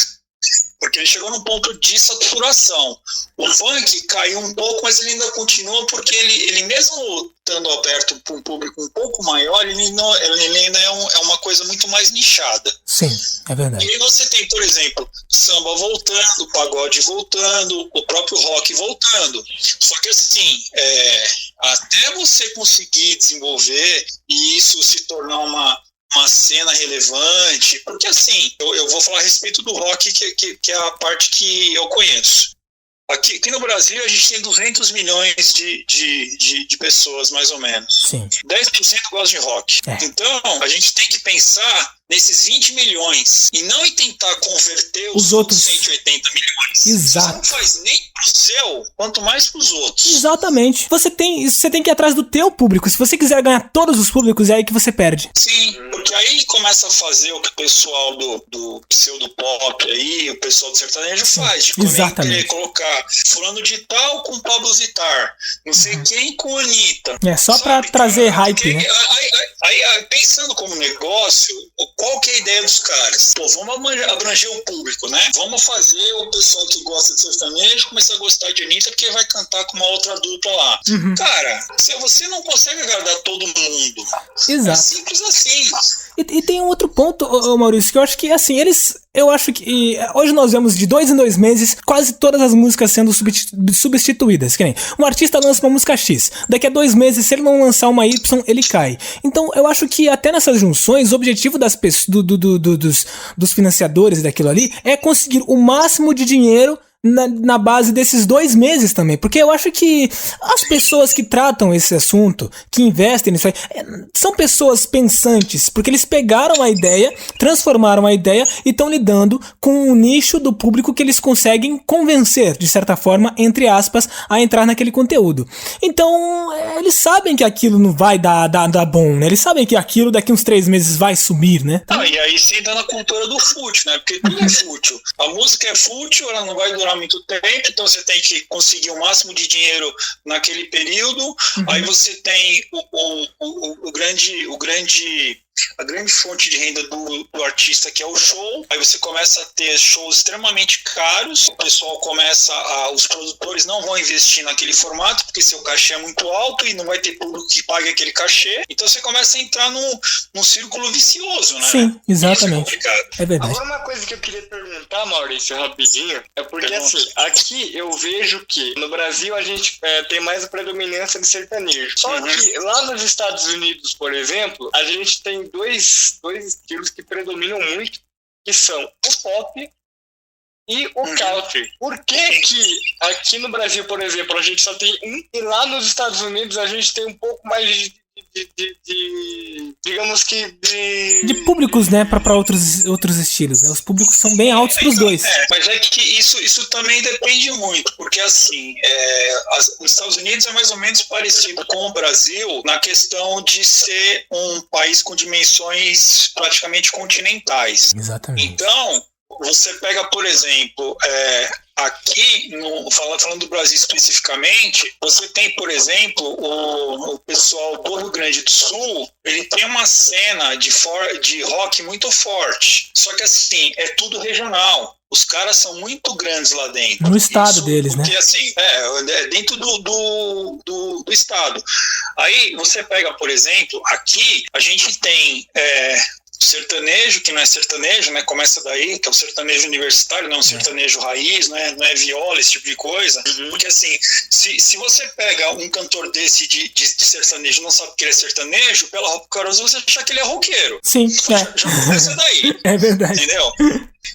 Porque ele chegou num ponto de saturação. O funk caiu um pouco, mas ele ainda continua, porque ele mesmo estando aberto para um público um pouco maior, ele ainda é uma coisa muito mais nichada. Sim, é verdade. E aí você tem, por exemplo, samba voltando, pagode voltando, o próprio rock voltando. Só que assim, até você conseguir desenvolver e isso se tornar uma cena relevante, porque assim, eu vou falar a respeito do rock, que é a parte que eu conheço. Aqui no Brasil a gente tem 200 milhões de pessoas, mais ou menos. Sim. 10% gostam de rock. Então, a gente tem que pensar nesses 20 milhões e não em tentar converter os outros 180 milhões. Exato. Você não faz nem pro seu, quanto mais pros outros. Exatamente. Você tem que ir atrás do teu público. Se você quiser ganhar todos os públicos, é aí que você perde. Sim, porque aí começa a fazer o que o pessoal do pseudo-pop aí, o pessoal do sertanejo faz. De querer colocar fulano de tal com Pablo Vittar, não sei quem com Anitta. Só pra trazer hype, né? Aí, pensando como negócio, qual que é a ideia dos caras? Pô, vamos abranger o público, né? Vamos fazer o pessoal que gosta de sertanejo começar a gostar de Anitta, porque vai cantar com uma outra dupla lá. Cara, se você não consegue agradar todo mundo, exato. É simples assim. E tem um outro ponto, Maurício, que eu acho que, assim, eu acho que hoje nós vemos de 2 em 2 meses quase todas as músicas sendo substituídas. Que nem um artista lança uma música X, daqui a 2 meses, se ele não lançar uma Y, ele cai. Então eu acho que até nessas junções, o objetivo dos financiadores daquilo ali é conseguir o máximo de dinheiro na base desses 2 meses também, porque eu acho que as pessoas que tratam esse assunto, que investem nisso aí, são pessoas pensantes, porque eles pegaram a ideia, transformaram a ideia e estão lidando com o nicho do público que eles conseguem convencer, de certa forma, entre aspas, a entrar naquele conteúdo. Então, eles sabem que aquilo não vai dar bom, né? Eles sabem que aquilo daqui uns 3 meses vai sumir, né? E aí você entra na cultura do fútil, né? Porque tudo é fútil. A música é fútil, ela não vai durar muito tempo, então você tem que conseguir o máximo de dinheiro naquele período. Aí você tem a grande fonte de renda do artista, que é o show. Aí você começa a ter shows extremamente caros, o pessoal os produtores não vão investir naquele formato, porque seu cachê é muito alto e não vai ter público que pague aquele cachê. Então você começa a entrar num círculo vicioso, né? Sim, exatamente. É verdade. Agora, uma coisa que eu queria perguntar, Maurício, rapidinho, é porque assim, aqui eu vejo que no Brasil a gente tem mais a predominância de sertanejo. Só que lá nos Estados Unidos, por exemplo, a gente tem dois estilos que predominam muito, que são o pop e o country. Por que aqui no Brasil, por exemplo, a gente só tem um, e lá nos Estados Unidos a gente tem um pouco mais digamos que de públicos, né, para outros estilos, né? Os públicos são bem altos pros dois. Mas é que isso também depende muito, porque assim, os Estados Unidos é mais ou menos parecido com o Brasil na questão de ser um país com dimensões praticamente continentais. Exatamente. Então, você pega, por exemplo, aqui, falando do Brasil especificamente, você tem, por exemplo, o pessoal do Rio Grande do Sul, ele tem uma cena de rock muito forte. Só que assim, é tudo regional. Os caras são muito grandes lá dentro. No estado deles, porque, né? Assim, dentro do estado. Aí você pega, por exemplo, aqui a gente tem sertanejo, que não é sertanejo, né? Começa daí, que é o sertanejo universitário, não é um sertanejo raiz, né? Não é viola, esse tipo de coisa. Porque assim, se você pega um cantor desse de sertanejo e não sabe que ele é sertanejo, pela roupa carosa você acha que ele é roqueiro. Sim, já começa daí. É verdade. Entendeu?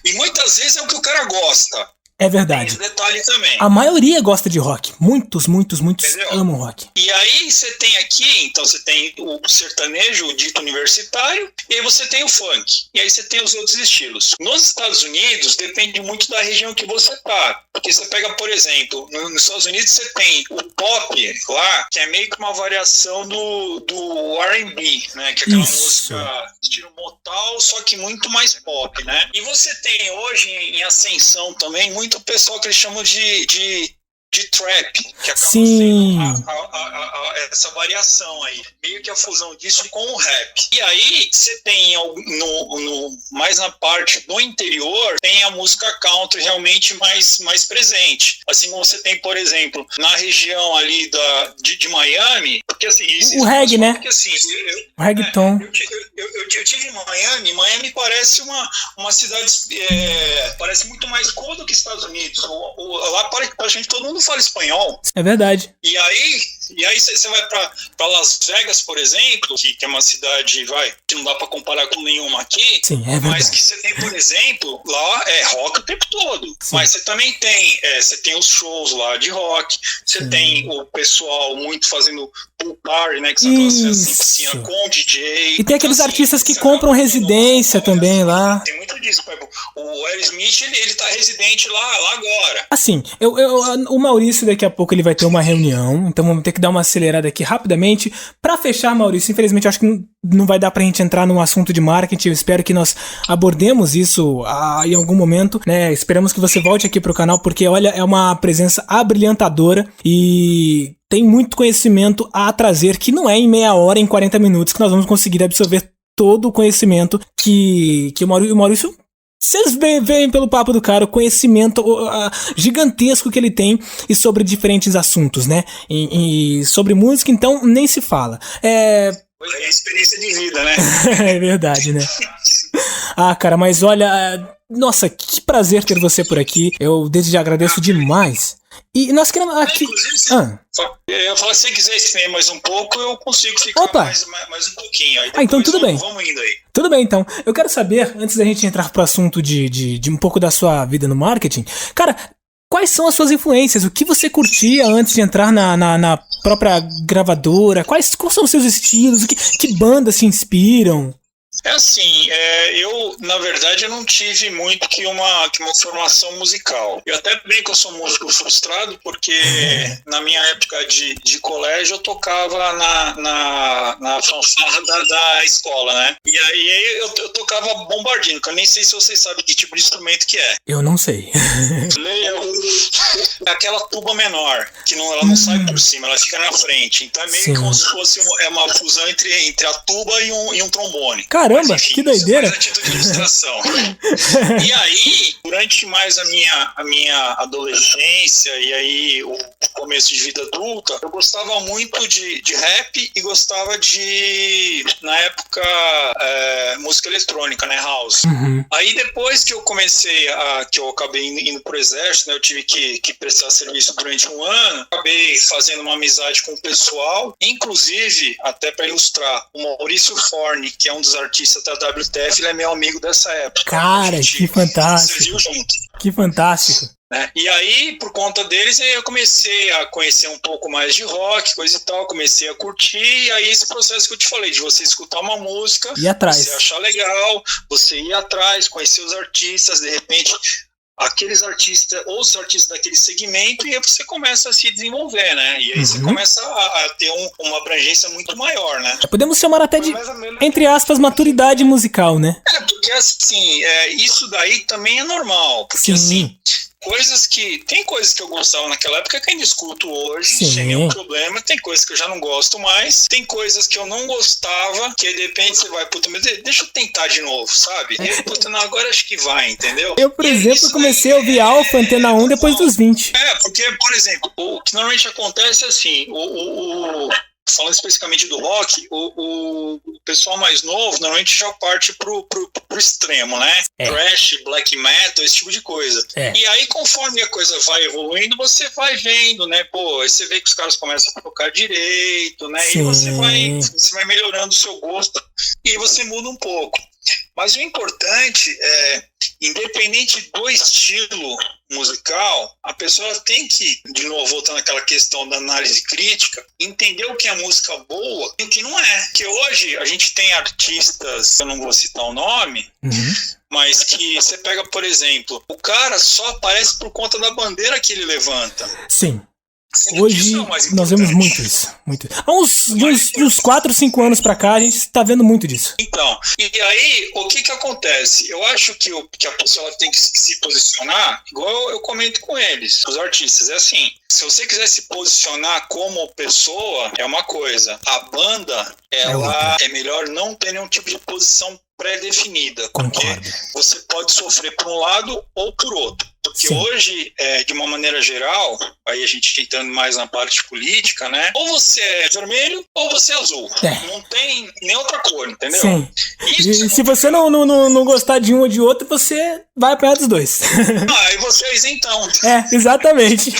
E muitas vezes é o que o cara gosta. É verdade. Tem esse detalhe também. A maioria gosta de rock. Muitos Entendeu? amam rock. E aí você tem aqui, então você tem o sertanejo, o dito universitário, e aí você tem o funk. E aí você tem os outros estilos. Nos Estados Unidos, depende muito da região que você tá. Porque você pega, por exemplo, nos Estados Unidos você tem o pop lá, que é meio que uma variação do R&B, né? Que é aquela música estilo Motown, só que muito mais pop, né? E você tem hoje em ascensão também muito pessoal que eles chamam de trap, que acaba sendo essa variação aí, meio que a fusão disso com o rap. E aí você tem mais na parte do interior, tem a música country realmente mais presente. Assim como você tem, por exemplo, na região ali de Miami, porque assim... O reggae, né? Porque, assim, o reggaeton. Eu tive em Miami parece uma cidade, parece muito mais cômoda que Estados Unidos. Lá praticamente todo mundo fala espanhol. É verdade. E aí você vai pra Las Vegas, por exemplo, que é uma cidade, que não dá pra comparar com nenhuma aqui. Sim, é verdade. Mas que você tem, por exemplo, lá é rock o tempo todo. Sim. Mas você também tem, você tem os shows lá de rock, você tem o pessoal muito fazendo pool party, né, que são aquelas assim, piscina com DJ. E tem aqueles artistas que compram residência também lá. Tem muito disso, por exemplo, o Aerosmith, ele tá residente lá agora. Assim, o Maurício daqui a pouco ele vai ter uma reunião, então vamos ter que dar uma acelerada aqui rapidamente. Pra fechar, Maurício, infelizmente eu acho que não vai dar pra gente entrar num assunto de marketing, eu espero que nós abordemos isso em algum momento, né? Esperamos que você volte aqui pro canal, porque olha, é uma presença abrilhantadora e tem muito conhecimento a trazer, que não é em meia hora, em 40 minutos que nós vamos conseguir absorver todo o conhecimento que o Maurício... Vocês veem pelo papo do cara o conhecimento gigantesco que ele tem e sobre diferentes assuntos, né? E sobre música, então, nem se fala. É experiência de vida, né? É verdade, né? Cara, mas olha... Nossa, que prazer ter você por aqui. Eu desde já agradeço demais. E nós queremos aqui... Eu falo, se você quiser estender mais um pouco, eu consigo ficar mais um pouquinho. Aí então tudo bem. Vamos indo aí. Tudo bem, então. Eu quero saber, antes da gente entrar pro assunto de um pouco da sua vida no marketing, cara, quais são as suas influências? O que você curtia antes de entrar na própria gravadora? Quais são os seus estilos? Que bandas te inspiram? É assim, eu, na verdade, eu não tive muito que uma formação musical. Eu até brinco que eu sou músico frustrado, porque na minha época de colégio eu tocava na fanfarra da escola, né? E aí eu tocava bombardino, que eu nem sei se vocês sabem que tipo de instrumento que é. Eu não sei. Aquela tuba menor, que ela não sai por cima, ela fica na frente. Então é meio como se fosse uma fusão entre a tuba e um trombone. Caramba, enfim, que doideira! Isso é mais a título de ilustração. E aí, durante mais a minha adolescência e aí o começo de vida adulta, eu gostava muito de rap e gostava na época, música eletrônica, né, house. Uhum. Aí depois que eu comecei, que eu acabei indo pro exército, né, eu tive que prestar serviço durante um ano, acabei fazendo uma amizade com o pessoal, inclusive, até para ilustrar, o Maurício Forni, que é um dos artistas da WTF, ele é meu amigo dessa época. Cara, que fantástico! Serviu junto. Que fantástico! E aí, por conta deles, eu comecei a conhecer um pouco mais de rock, coisa e tal, comecei a curtir, e aí esse processo que eu te falei, de você escutar uma música, ir atrás. Você achar legal, você ir atrás, conhecer os artistas, de repente, aqueles artistas, ou os artistas daquele segmento, e aí você começa a se desenvolver, né? E aí você começa a ter uma abrangência muito maior, né? Podemos chamar até de, entre aspas, maturidade musical, né? Porque assim, isso daí também é normal, porque assim... Tem coisas que eu gostava naquela época que ainda escuto hoje, sem nenhum problema. Tem coisas que eu já não gosto mais. Tem coisas que eu não gostava, que de repente você vai, puta, mas deixa eu tentar de novo, sabe? E, puta, não, agora acho que vai, entendeu? Eu, por exemplo, comecei a ouvir Alpha, Antena 1 depois dos 20. Porque, por exemplo, o que normalmente acontece é assim, falando especificamente do rock, o pessoal mais novo normalmente já parte pro extremo, né? Thrash, black metal, esse tipo de coisa. E aí, conforme a coisa vai evoluindo, você vai vendo, né? Pô, aí você vê que os caras começam a tocar direito, né? Sim. E você vai melhorando o seu gosto e você muda um pouco. Mas o importante é, independente do estilo musical, a pessoa tem que, de novo, voltando àquela questão da análise crítica, entender o que é música boa e o que não é. Porque hoje a gente tem artistas, eu não vou citar o nome, mas que você pega, por exemplo, o cara só aparece por conta da bandeira que ele levanta. Sim. Hoje nós vemos muito isso. Há uns 4, 5 anos pra cá a gente tá vendo muito disso. Então, e aí o que acontece? Eu acho que a pessoa tem que se posicionar, igual eu comento com eles, os artistas, é assim, se você quiser se posicionar como pessoa, é uma coisa, a banda, ela é melhor não ter nenhum tipo de posição pré-definida, porque você pode sofrer por um lado ou por outro. Porque hoje, de uma maneira geral, aí a gente entrando mais na parte política, né? Ou você é vermelho ou você é azul. Não tem nem outra cor, entendeu? Sim. E se você não gostar de um ou de outro, você vai apanhar dos dois. Aí você é isentão. Exatamente.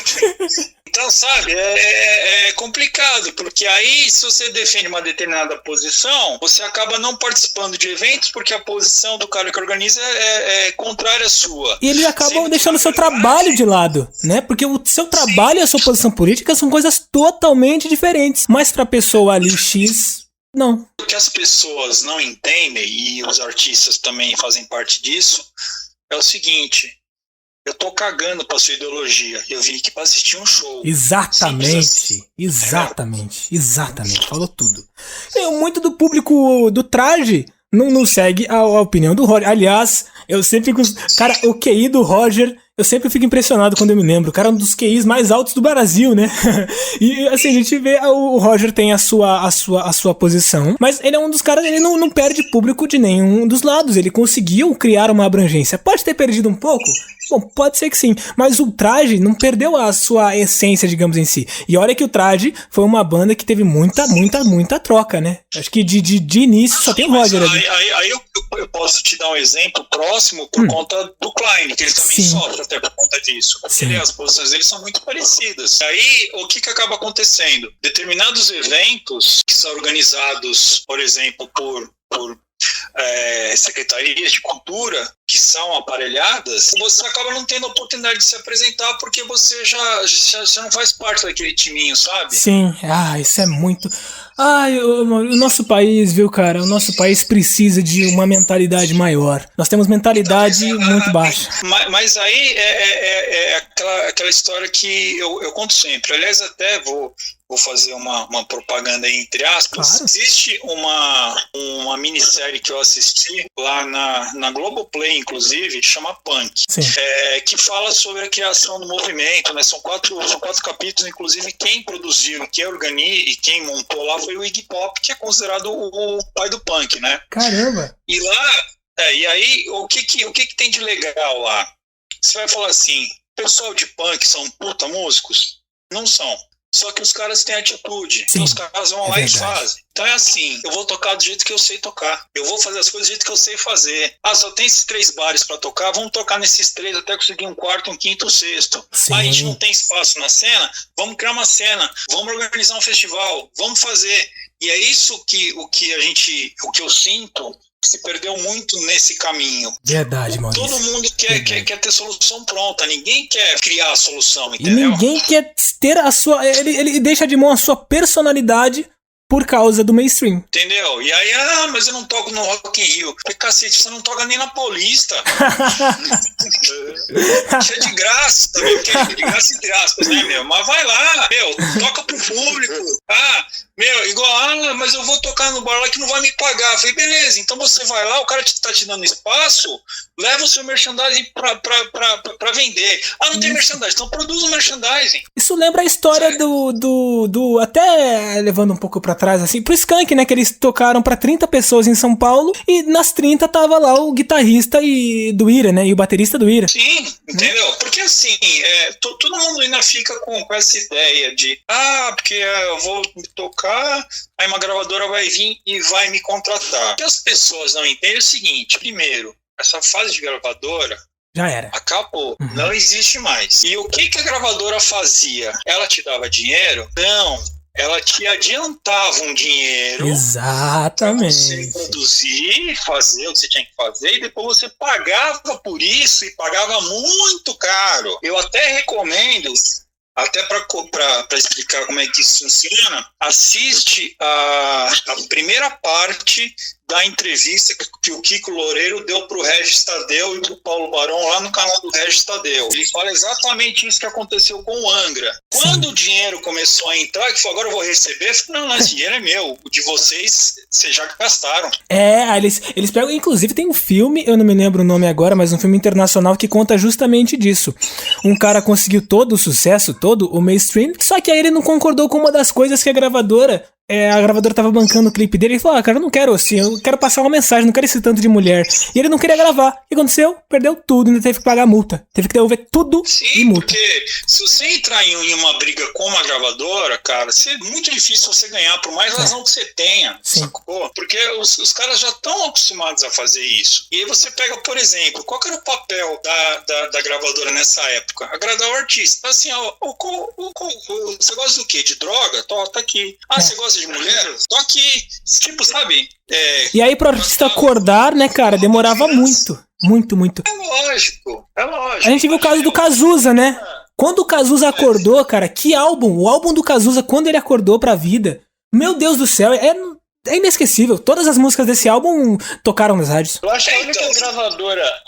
Então, sabe, é complicado, porque aí, se você defende uma determinada posição, você acaba não participando de eventos, porque a posição do cara que organiza é contrária à sua. E eles acabam deixando o seu trabalho de lado, né? Porque o seu trabalho e a sua posição política são coisas totalmente diferentes. Mas pra pessoa ali X, não. O que as pessoas não entendem, e os artistas também fazem parte disso, é o seguinte... Eu tô cagando pra sua ideologia. Eu vim aqui pra assistir um show. Exatamente. Falou tudo. Muito do público do traje não segue a opinião do Roger. Aliás, eu sempre fico... Cara, o QI do Roger... Eu sempre fico impressionado quando eu me lembro. O cara é um dos QIs mais altos do Brasil, né? E assim, a gente vê, o Roger tem a sua posição, mas ele é um dos caras, ele não perde público de nenhum dos lados. Ele conseguiu criar uma abrangência. Pode ter perdido um pouco? Bom, pode ser que sim. Mas o Traje não perdeu a sua essência, digamos, em si. E olha que o Traje foi uma banda que teve muita troca, né? Acho que de início só tem o Roger ali. Aí eu posso te dar um exemplo próximo por conta do Klein, que ele também sofre até por conta disso. Porque as posições dele são muito parecidas. Aí, o que acaba acontecendo? Determinados eventos que são organizados, por exemplo, por secretarias de cultura que são aparelhadas, você acaba não tendo a oportunidade de se apresentar porque você já não faz parte daquele timinho, sabe? Sim, isso é muito... o nosso país, viu, cara? O nosso país precisa de uma mentalidade maior. Nós temos mentalidade muito baixa. Mas aí é aquela história que eu conto sempre. Aliás, até vou fazer uma propaganda aí, entre aspas. Claro. Existe uma minissérie que eu assisti lá na Globoplay, inclusive, chama Punk, que fala sobre a criação do movimento, né? São quatro capítulos, inclusive quem produziu, quem organizou e quem montou lá foi o Iggy Pop, que é considerado o pai do punk, né? Caramba! E lá, e aí, o que tem de legal lá? Você vai falar assim, pessoal de punk são puta músicos? Não são. Só que os caras têm atitude. Sim, os caras vão lá verdade. E fazem. Então é assim, eu vou tocar do jeito que eu sei tocar. Eu vou fazer as coisas do jeito que eu sei fazer. Só tem esses 3 bares pra tocar, vamos tocar nesses 3 até conseguir um quarto, um quinto, um sexto. A gente não tem espaço na cena, vamos criar uma cena, vamos organizar um festival, vamos fazer. E é isso que eu sinto se perdeu muito nesse caminho. Verdade, Maurício. Todo mundo quer ter solução pronta, ninguém quer criar a solução, entendeu? E ninguém quer ter a sua... Ele deixa de mão a sua personalidade por causa do mainstream. Entendeu? E aí, mas eu não toco no Rock in Rio. Falei, cacete, você não toca nem na Paulista. Isso é de graça também, porque é de graça entre aspas, né, meu? Mas vai lá, toca pro público. Igual, mas eu vou tocar no bar lá que não vai me pagar. Falei, beleza, então você vai lá, o cara tá te dando espaço, leva o seu merchandising pra vender. Não tem merchandising, então produz um merchandising. Isso lembra a história do até levando um pouco pra trás, assim, pro Skank, né, que eles tocaram pra 30 pessoas em São Paulo, e nas 30 tava lá o guitarrista do Ira, né, e o baterista do Ira. Sim, entendeu? Porque assim, todo mundo ainda fica com essa ideia de, porque eu vou tocar, aí uma gravadora vai vir e vai me contratar. O que as pessoas não entendem é o seguinte: primeiro, essa fase de gravadora já era. Acabou, não existe mais. E o que a gravadora fazia? Ela te dava dinheiro? Não. Ela te adiantava um dinheiro. Exatamente. Pra você produzir, fazer o que você tinha que fazer, e depois você pagava por isso, e pagava muito caro. Eu até recomendo, até para explicar como é que isso funciona, assiste a primeira parte da entrevista que o Kiko Loureiro deu pro Regis Tadeu e pro Paulo Barão lá no canal do Regis Tadeu. Ele fala exatamente isso que aconteceu com o Angra. Quando o dinheiro começou a entrar, que falou, agora eu vou receber, eu falei, não, esse dinheiro é meu, o de vocês já gastaram. Eles pegam, inclusive tem um filme, eu não me lembro o nome agora, mas um filme internacional que conta justamente disso. Um cara conseguiu todo o sucesso, todo o mainstream, só que aí ele não concordou com uma das coisas que a gravadora tava bancando o clipe dele e falou, cara, eu não quero assim, eu quero passar uma mensagem, não quero esse tanto de mulher. E ele não queria gravar. O que aconteceu? Perdeu tudo, ainda teve que pagar multa. Teve que devolver tudo. Sim, e multa. Porque se você entrar em uma briga com uma gravadora, cara, é muito difícil você ganhar, por mais razão que você tenha, sacou? Porque os caras já estão acostumados a fazer isso. E aí você pega, por exemplo, qual que era o papel da gravadora nessa época? Agradar o artista. Assim, você gosta do quê? De droga? Tá aqui. Você gosta de mulher? Tô aqui. Tipo, sabe? E aí pro artista acordar, né, cara, demorava muito. Muito. É lógico. A gente viu o caso do Cazuza, né? Quando o Cazuza acordou, cara, que álbum? O álbum do Cazuza, quando ele acordou pra vida, meu Deus do céu, é inesquecível. Todas as músicas desse álbum tocaram nas rádios. Eu acho que a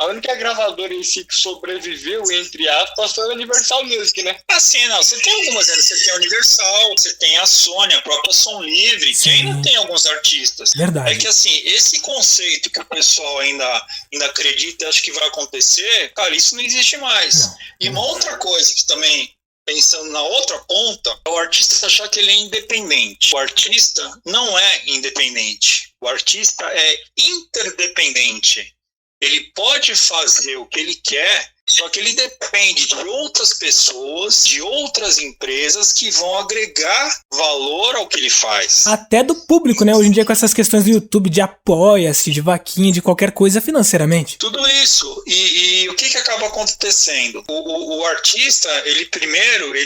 única gravadora em si que sobreviveu, entre aspas, foi a Universal Music, né? Assim, não, você tem algumas, você tem a Universal, você tem a Sony, a própria Som Livre, que ainda tem alguns artistas. Verdade. É que assim, esse conceito que o pessoal ainda acredita e acha que vai acontecer, cara, isso não existe mais. Não. E uma outra coisa que também, pensando na outra ponta, é o artista achar que ele é independente. O artista não é independente. O artista é interdependente. Ele pode fazer o que ele quer, Só que ele depende de outras pessoas, de outras empresas que vão agregar valor ao que ele faz. Até do público, né? Hoje em dia com essas questões do YouTube de apoia-se, de vaquinha, de qualquer coisa financeiramente. Tudo isso. E o que acaba acontecendo? O artista, ele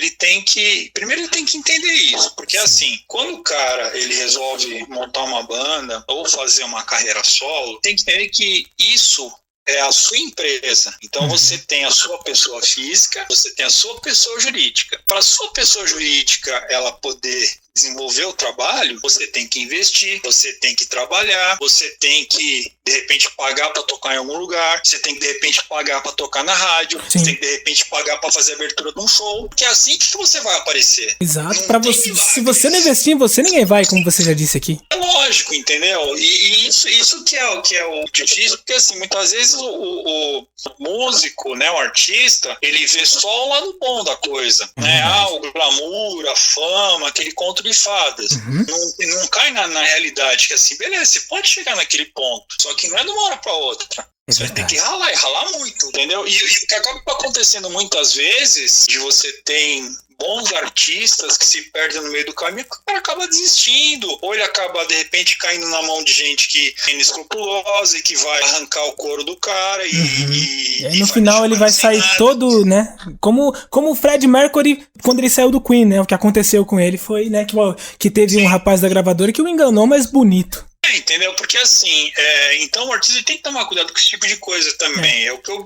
tem que entender isso. Porque assim, quando o cara ele resolve montar uma banda ou fazer uma carreira solo, tem que entender que isso é a sua empresa. Então você tem a sua pessoa física, você tem a sua pessoa jurídica. Para a sua pessoa jurídica ela poder desenvolver o trabalho, você tem que investir, você tem que trabalhar, você tem que, de repente, pagar para tocar em algum lugar, você tem que, de repente, pagar para tocar na rádio, Sim. você tem que, de repente, pagar para fazer a abertura de um show, porque é assim que você vai aparecer. Exato. Para você, se você não investir em você, ninguém vai, como você já disse aqui. É lógico, entendeu? E isso que é o difícil, porque assim, muitas vezes o músico, né, o artista, ele vê só o lado bom da coisa, né? O glamour, a fama, aquele conto de fadas. Não cai na realidade que assim, beleza, você pode chegar naquele ponto, só que não é de uma hora para outra. Você vai ter que ralar, e ralar muito, entendeu? E o que acaba acontecendo muitas vezes, de você ter bons artistas que se perdem no meio do caminho, o cara acaba desistindo, ou ele acaba, de repente, caindo na mão de gente que é inescrupulosa e que vai arrancar o couro do cara e aí no final ele vai sair todo, né, como o Fred Mercury quando ele saiu do Queen, né, o que aconteceu com ele foi, né, que teve um rapaz da gravadora que o enganou, mas bonito. Entendeu? Porque assim, então o artista tem que tomar cuidado com esse tipo de coisa também. É o que eu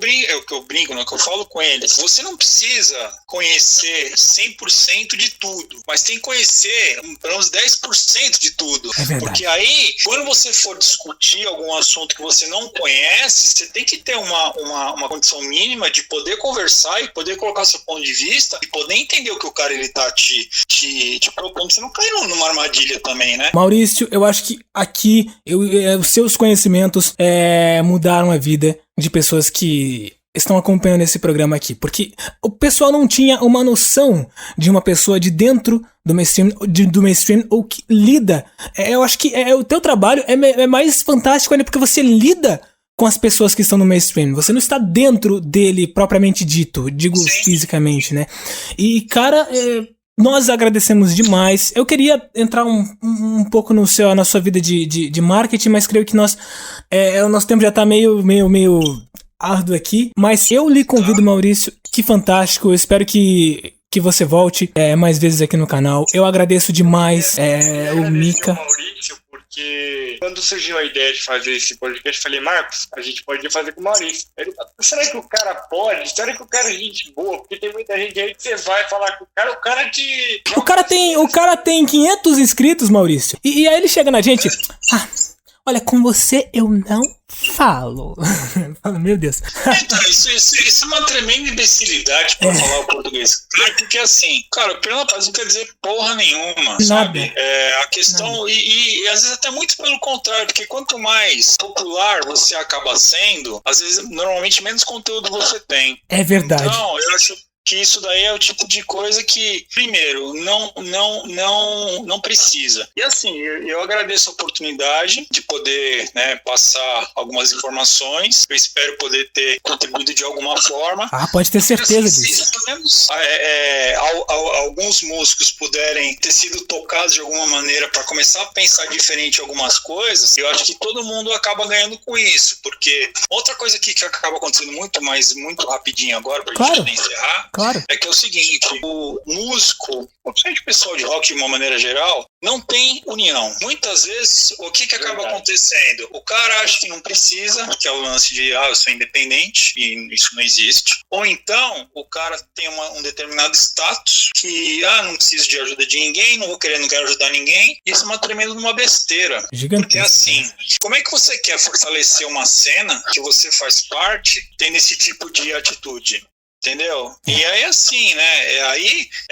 brinco, né? Que eu falo com eles. Você não precisa conhecer 100% de tudo, mas tem que conhecer pelo menos 10% de tudo. Porque aí, quando você for discutir algum assunto que você não conhece, você tem que ter uma condição mínima de poder conversar e poder colocar seu ponto de vista e poder entender o que o cara ele tá te propondo. Você não cai numa armadilha também, né? Maurício, eu acho que aqui os seus conhecimentos mudaram a vida de pessoas que estão acompanhando esse programa aqui, porque o pessoal não tinha uma noção de uma pessoa de dentro do mainstream ou que lida. Eu acho que o teu trabalho é mais fantástico ainda porque você lida com as pessoas que estão no mainstream. Você não está dentro dele propriamente dito, digo fisicamente, né? E, cara, nós agradecemos demais. Eu queria entrar um pouco na sua vida de marketing, mas creio que nosso tempo já está meio árduo aqui. Mas eu lhe convido, Maurício. Que fantástico. Eu espero que você volte mais vezes aqui no canal. Eu agradeço demais o Mika. Maurício, porque quando surgiu a ideia de fazer esse podcast, eu falei, Marcos, a gente pode fazer com o Maurício. Ele falou, será que o cara pode? Será que o cara é gente boa? Porque tem muita gente aí que você vai falar com o cara te... O cara tem 500 inscritos, Maurício. E aí ele chega na gente... olha, com você eu não falo. Meu Deus. Então, isso é uma tremenda imbecilidade pra falar o português. Porque assim, cara, pela paz não quer dizer porra nenhuma, sabe? A questão, e às vezes até muito pelo contrário, porque quanto mais popular você acaba sendo, às vezes, normalmente, menos conteúdo você tem. É verdade. Então, eu acho que isso daí é o tipo de coisa que, primeiro, não precisa. E assim, eu agradeço a oportunidade de poder, né, passar algumas informações. Eu espero poder ter contribuído de alguma forma. Pode ter certeza disso. Se pelo menos alguns músicos puderem ter sido tocados de alguma maneira para começar a pensar diferente em algumas coisas, eu acho que todo mundo acaba ganhando com isso. Porque outra coisa aqui que acaba acontecendo muito rapidinho agora, pra gente poder encerrar, claro. É que é o seguinte, o músico, principalmente o pessoal de rock de uma maneira geral, não tem união. Muitas vezes, o que acaba acontecendo? O cara acha que não precisa, que é o lance de, eu sou independente, e isso não existe. Ou então, o cara tem um determinado status que, não preciso de ajuda de ninguém, não quero ajudar ninguém. Isso é uma tremenda uma besteira. Gigantesco. Porque assim, como é que você quer fortalecer uma cena que você faz parte tendo esse tipo de atitude? Entendeu? E aí assim, né?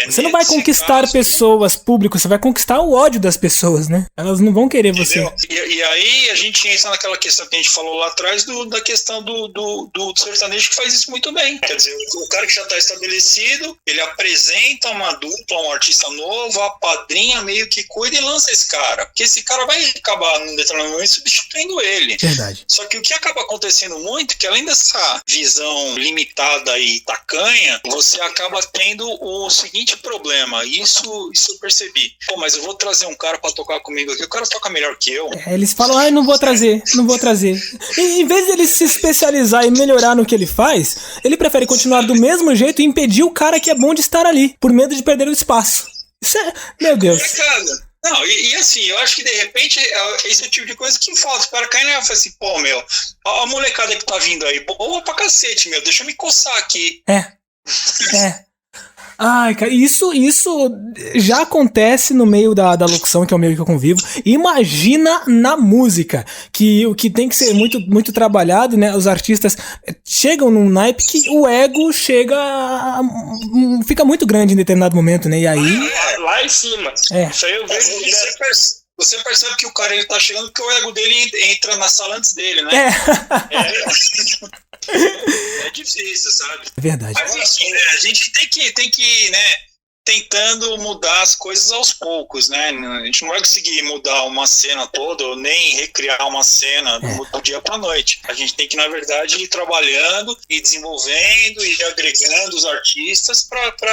Você não vai conquistar pessoas, público, você vai conquistar o ódio das pessoas, né? Elas não vão querer você. E aí a gente entra naquela questão que a gente falou lá atrás da questão do sertanejo, que faz isso muito bem. Quer dizer, o cara que já está estabelecido, ele apresenta uma dupla, um artista novo, a padrinha meio que cuida e lança esse cara. Porque esse cara vai acabar, num determinado momento, substituindo ele. Verdade. Só que o que acaba acontecendo muito, que além dessa visão limitada e tacanha, você acaba tendo o seguinte problema. Isso eu percebi. Pô, mas eu vou trazer um cara pra tocar comigo aqui. O cara toca melhor que eu. Eles falam, não vou trazer. E, em vez de ele se especializar e melhorar no que ele faz, ele prefere continuar do mesmo jeito e impedir o cara que é bom de estar ali, por medo de perder o espaço. Isso é... Meu Deus. Não, e assim, eu acho que de repente esse é o tipo de coisa que falta. O cara cai nela e fala assim, pô, meu, a molecada que tá vindo aí, boa pra cacete, meu, deixa eu me coçar aqui. Ai, cara, isso já acontece no meio da locução, que é o meio que eu convivo. Imagina na música, que o que tem que ser muito, muito trabalhado, né? Os artistas chegam num naipe que o ego fica muito grande em determinado momento, né? E aí... Lá em cima. Isso aí eu vejo. Você percebe que o cara ele tá chegando porque o ego dele entra na sala antes dele, né? É difícil, sabe? É verdade. Mas enfim, né, a gente tem que, né, tentando mudar as coisas aos poucos, né? A gente não vai conseguir mudar uma cena toda ou nem recriar uma cena do dia pra noite. A gente tem que, na verdade, ir trabalhando e desenvolvendo e agregando os artistas porque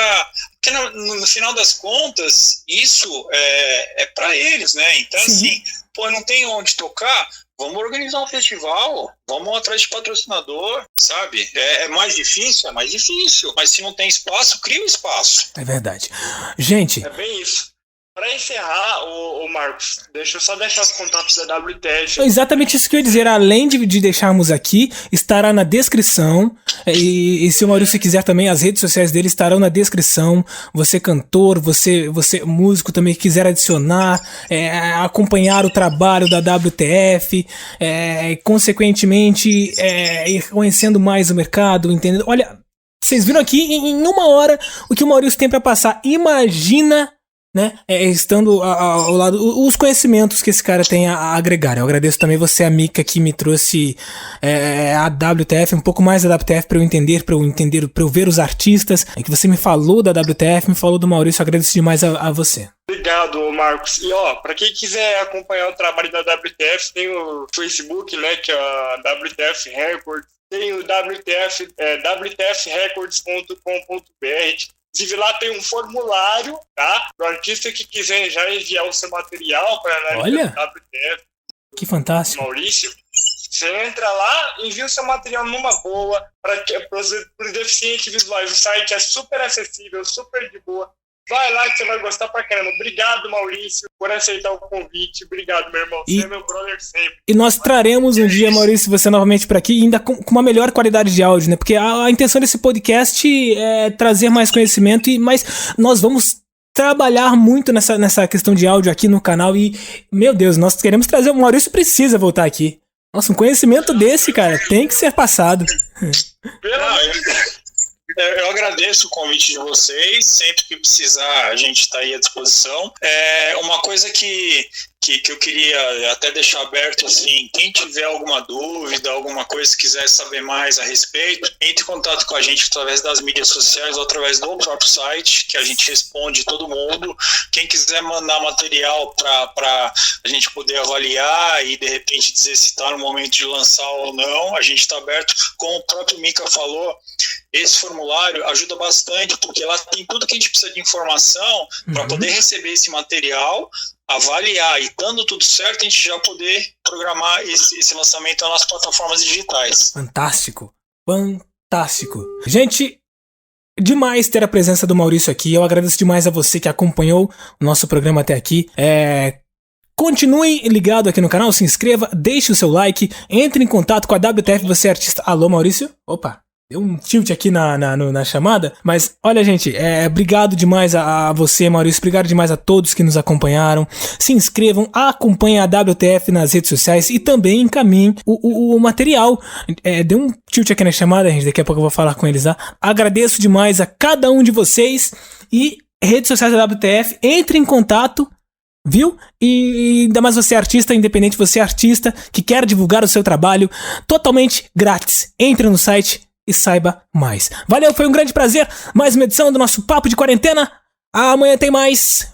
no final das contas, isso é para eles, né? Então, assim, pô, não tem onde tocar, vamos organizar um festival, vamos atrás de patrocinador, sabe? É mais difícil? É mais difícil. Mas se não tem espaço, cria um espaço. É verdade. Gente... É bem isso. Para encerrar, o Marcos, deixa eu só deixar os contatos da WTF. Exatamente isso que eu ia dizer. Além de deixarmos aqui, estará na descrição. E se o Maurício quiser também, as redes sociais dele estarão na descrição. Você cantor, você músico também que quiser adicionar, acompanhar o trabalho da WTF, consequentemente ir conhecendo mais o mercado, entendendo. Olha, vocês viram aqui em uma hora o que o Maurício tem para passar. Imagina, né, estando ao lado, os conhecimentos que esse cara tem a agregar. Eu agradeço também você, a Mica, que me trouxe a WTF, um pouco mais da WTF para eu entender, para eu ver os artistas, que você me falou da WTF, me falou do Maurício, eu agradeço demais a você. Obrigado, Marcos. E para quem quiser acompanhar o trabalho da WTF, tem o Facebook, né, que é a WTF Records, tem o WTFrecords.com.br. Inclusive lá tem um formulário, tá? Para o artista que quiser já enviar o seu material para analisar o WTF. Que fantástico. Maurício, você entra lá, envia o seu material numa boa para os deficientes visuais. O site é super acessível, super de boa. Vai lá que você vai gostar pra caramba. Obrigado, Maurício, por aceitar o convite. Obrigado, meu irmão. Você é meu brother sempre. E nós traremos um dia, Maurício, você novamente por aqui, ainda com uma melhor qualidade de áudio, né? Porque a intenção desse podcast é trazer mais conhecimento, mas nós vamos trabalhar muito nessa questão de áudio aqui no canal. E, meu Deus, nós queremos trazer... O Maurício precisa voltar aqui. Nossa, um conhecimento desse, cara, tem que ser passado. Eu agradeço o convite de vocês. Sempre que precisar, a gente está aí à disposição. Uma coisa que eu queria até deixar aberto, assim, quem tiver alguma dúvida, alguma coisa, quiser saber mais a respeito, entre em contato com a gente através das mídias sociais ou através do próprio site, que a gente responde todo mundo. Quem quiser mandar material para a gente poder avaliar e de repente dizer se está no momento de lançar ou não, a gente está aberto. Como o próprio Mica falou, esse formulário ajuda bastante, porque lá tem tudo que a gente precisa de informação para poder receber esse material, avaliar, e dando tudo certo, a gente já poder programar esse lançamento nas plataformas digitais. Fantástico. Gente, demais ter a presença do Maurício aqui. Eu agradeço demais a você que acompanhou o nosso programa até aqui. Continue ligado aqui no canal, se inscreva, deixe o seu like, entre em contato com a WTF, você é artista. Alô, Maurício? Opa! Deu um tilt aqui na chamada, mas olha, gente, obrigado demais a você, Maurício, obrigado demais a todos que nos acompanharam. Se inscrevam, acompanhem a WTF nas redes sociais e também encaminhem o material. Deu um tilt aqui na chamada, gente, daqui a pouco eu vou falar com eles lá. Agradeço demais a cada um de vocês e redes sociais da WTF, entre em contato, viu? E ainda mais você artista, independente, você artista que quer divulgar o seu trabalho totalmente grátis. Entre no site e saiba mais. Valeu, foi um grande prazer. Mais uma edição do nosso Papo de Quarentena. Amanhã tem mais.